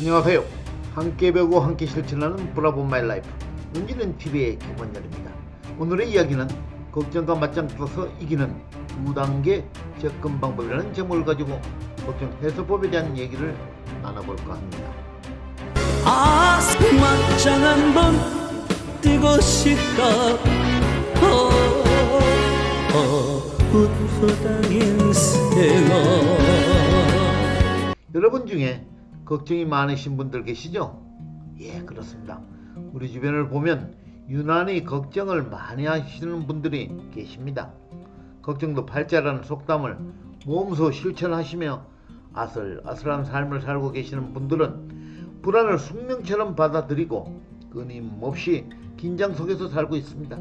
안녕하세요. 함께 배우고 함께 실천하는 브라보 마이 라이프 은지는 TV의 김원열입니다. 오늘의 이야기는 걱정과 맞짱 떠서 이기는 2단계 접근 방법이라는 제목을 가지고 걱정 해소법에 대한 얘기를 나눠볼까 합니다. 맞짱 한번 뜨고 싶다. 웃보다 인생아. 여러분 중에 걱정이 많으신 분들 계시죠? 예, 그렇습니다. 우리 주변을 보면 유난히 걱정을 많이 하시는 분들이 계십니다. 걱정도 팔자라는 속담을 몸소 실천하시며 아슬아슬한 삶을 살고 계시는 분들은 불안을 숙명처럼 받아들이고 끊임없이 긴장 속에서 살고 있습니다.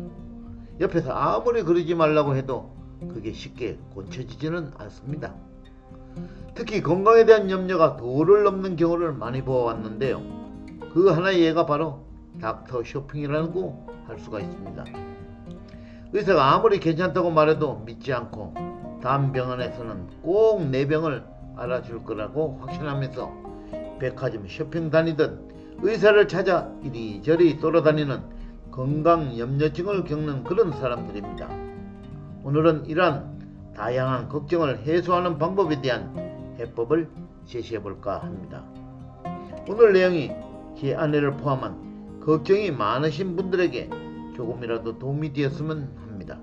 옆에서 아무리 그러지 말라고 해도 그게 쉽게 고쳐지지는 않습니다. 특히 건강에 대한 염려가 도를 넘는 경우를 많이 보아왔는데요. 그 하나의 예가 바로 닥터 쇼핑이라고 할 수가 있습니다. 의사가 아무리 괜찮다고 말해도 믿지 않고 다음 병원에서는 꼭 내 병을 알아줄 거라고 확신하면서 백화점 쇼핑 다니듯 의사를 찾아 이리저리 돌아다니는 건강 염려증을 겪는 그런 사람들입니다. 오늘은 이러한 다양한 걱정을 해소하는 방법에 대한 해법을 제시해볼까 합니다. 오늘 내용이 제 아내를 포함한 걱정이 많으신 분들에게 조금이라도 도움이 되었으면 합니다.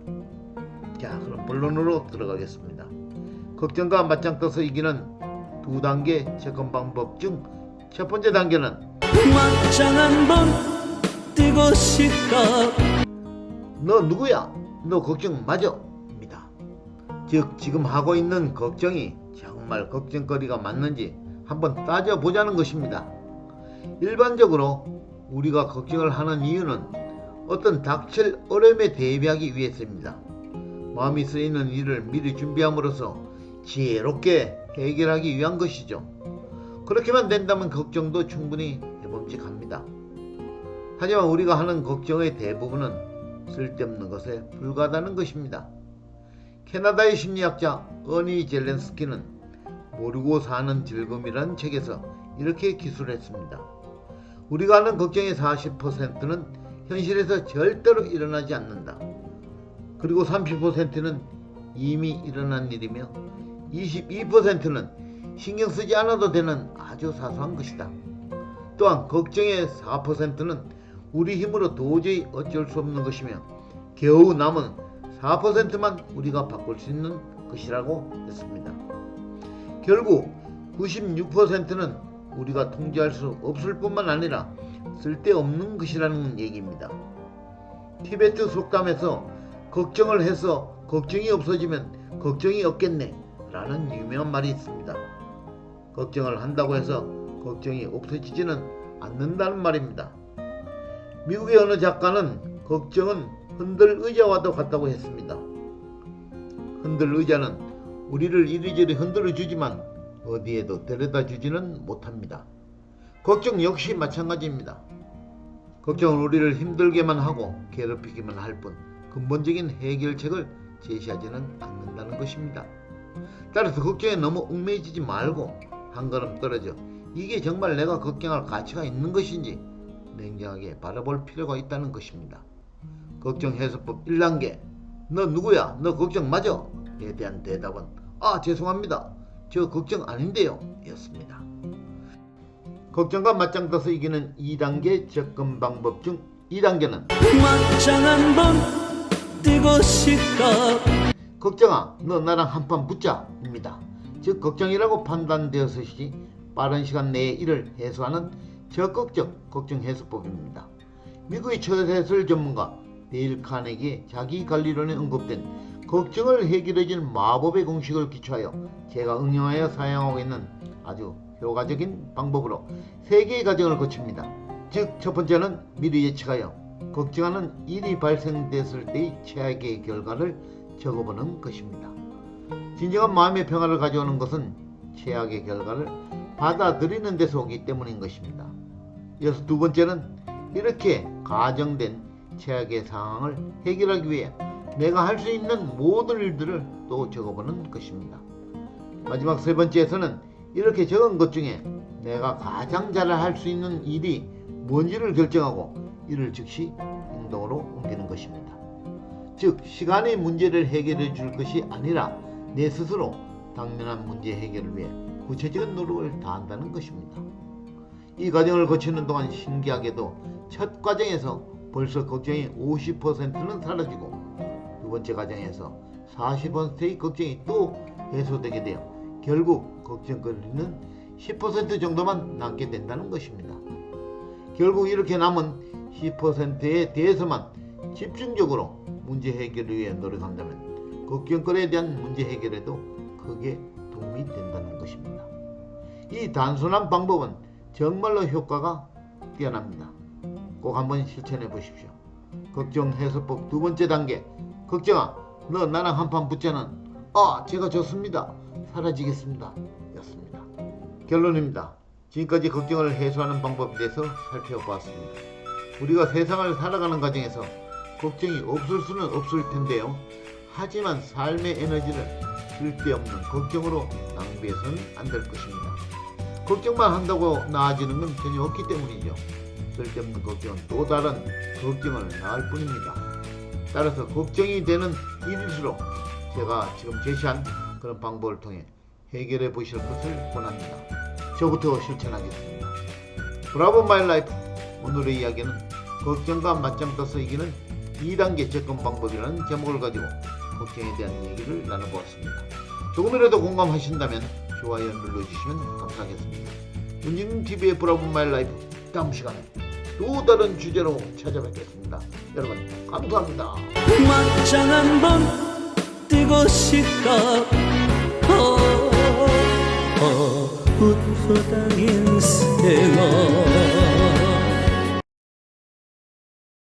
자, 그럼 본론으로 들어가겠습니다. 걱정과 맞짱 떠서 이기는 2단계 접근 방법 중 첫 번째 단계는 맞짱 한번 뜨고 싶다. 너 누구야? 너 걱정 맞아? 입니다. 즉 지금 하고 있는 걱정이 정말 걱정거리가 맞는지 한번 따져보자는 것입니다. 일반적으로 우리가 걱정을 하는 이유는 어떤 닥칠 어려움에 대비하기 위해서입니다. 마음이 쓰이는 일을 미리 준비함으로써 지혜롭게 해결하기 위한 것이죠. 그렇게만 된다면 걱정도 충분히 해봄직합니다. 하지만 우리가 하는 걱정의 대부분은 쓸데없는 것에 불과하다는 것입니다. 캐나다의 심리학자 어니 젤렌스키는 모르고 사는 즐거움이라는 책에서 이렇게 기술했습니다. 우리가 하는 걱정의 40%는 현실에서 절대로 일어나지 않는다. 그리고 30%는 이미 일어난 일이며 22%는 신경 쓰지 않아도 되는 아주 사소한 것이다. 또한 걱정의 4%는 우리 힘으로 도저히 어쩔 수 없는 것이며 겨우 남은 4%만 우리가 바꿀 수 있는 것이라고 했습니다. 결국 96%는 우리가 통제할 수 없을 뿐만 아니라 쓸데없는 것이라는 얘기입니다. 티베트 속담에서 걱정을 해서 걱정이 없어지면 걱정이 없겠네 라는 유명한 말이 있습니다. 걱정을 한다고 해서 걱정이 없어지지는 않는다는 말입니다. 미국의 어느 작가는 걱정은 흔들 의자와도 같다고 했습니다. 흔들 의자는 우리를 이리저리 흔들어 주지만 어디에도 데려다 주지는 못합니다. 걱정 역시 마찬가지입니다. 걱정은 우리를 힘들게만 하고 괴롭히기만 할 뿐 근본적인 해결책을 제시하지는 않는다는 것입니다. 따라서 걱정에 너무 얽매이지 말고 한 걸음 떨어져 이게 정말 내가 걱정할 가치가 있는 것인지 냉정하게 바라볼 필요가 있다는 것입니다. 걱정 해소법 1단계 너 누구야? 너 걱정 맞아? 에 대한 대답은 죄송합니다. 저 걱정 아닌데요 였습니다. 걱정과 맞짱 떠서 이기는 2단계 접근 방법 중 2단계는 맞짱 한번 뜨고 싶다. 걱정아 너 나랑 한판 붙자 입니다. 즉 걱정이라고 판단되었을 시 빠른 시간 내에 이를 해소하는 적극적 걱정 해소법입니다. 미국의 초대설 전문가 데일 카네기의 자기관리론에 언급된 걱정을 해결해주는 마법의 공식을 기초하여 제가 응용하여 사용하고 있는 아주 효과적인 방법으로 3개의 과정을 거칩니다. 즉 첫 번째는 미리 예측하여 걱정하는 일이 발생됐을 때의 최악의 결과를 적어보는 것입니다. 진정한 마음의 평화를 가져오는 것은 최악의 결과를 받아들이는 데서 오기 때문인 것입니다. 이어서 두 번째는 이렇게 가정된 최악의 상황을 해결하기 위해 내가 할 수 있는 모든 일들을 또 적어보는 것입니다. 마지막 세 번째에서는 이렇게 적은 것 중에 내가 가장 잘 할 수 있는 일이 뭔지를 결정하고 이를 즉시 행동으로 옮기는 것입니다. 즉 시간이 문제를 해결해 줄 것이 아니라 내 스스로 당면한 문제 해결을 위해 구체적인 노력을 다한다는 것입니다. 이 과정을 거치는 동안 신기하게도 첫 과정에서 벌써 걱정이 50%는 사라지고 두 번째 과정에서 40%의 걱정이 또 해소되게 되어 결국 걱정거리는 10% 정도만 남게 된다는 것입니다. 결국 이렇게 남은 10%에 대해서만 집중적으로 문제 해결을 위해 노력한다면 걱정거리에 대한 문제 해결에도 크게 도움이 된다는 것입니다. 이 단순한 방법은 정말로 효과가 뛰어납니다. 꼭 한번 실천해 보십시오. 걱정 해소법 두 번째 단계. 걱정아, 너 나랑 한판 붙자는 제가 졌습니다. 사라지겠습니다. 였습니다. 결론입니다. 지금까지 걱정을 해소하는 방법에 대해서 살펴보았습니다. 우리가 세상을 살아가는 과정에서 걱정이 없을 수는 없을 텐데요. 하지만 삶의 에너지를 쓸데없는 걱정으로 낭비해서는 안 될 것입니다. 걱정만 한다고 나아지는 건 전혀 없기 때문이죠. 쓸데없는 걱정은 또 다른 걱정을 낳을 뿐입니다. 따라서 걱정이 되는 일일수록 제가 지금 제시한 그런 방법을 통해 해결해 보실 것을 권합니다. 저부터 실천하겠습니다. 브라보 마이 라이프. 오늘의 이야기는 걱정과 맞짱 떠서 이기는 2단계 접근 방법이라는 제목을 가지고 걱정에 대한 얘기를 나눠보았습니다. 조금이라도 공감하신다면 좋아요 눌러주시면 감사하겠습니다. 문진TV의 브라보 마이 라이프, 다음 시간에 또 다른 주제로 찾아뵙겠습니다. 여러분 감사합니다. 맞짱 한번 뜨고 싶다. 웃어당 인생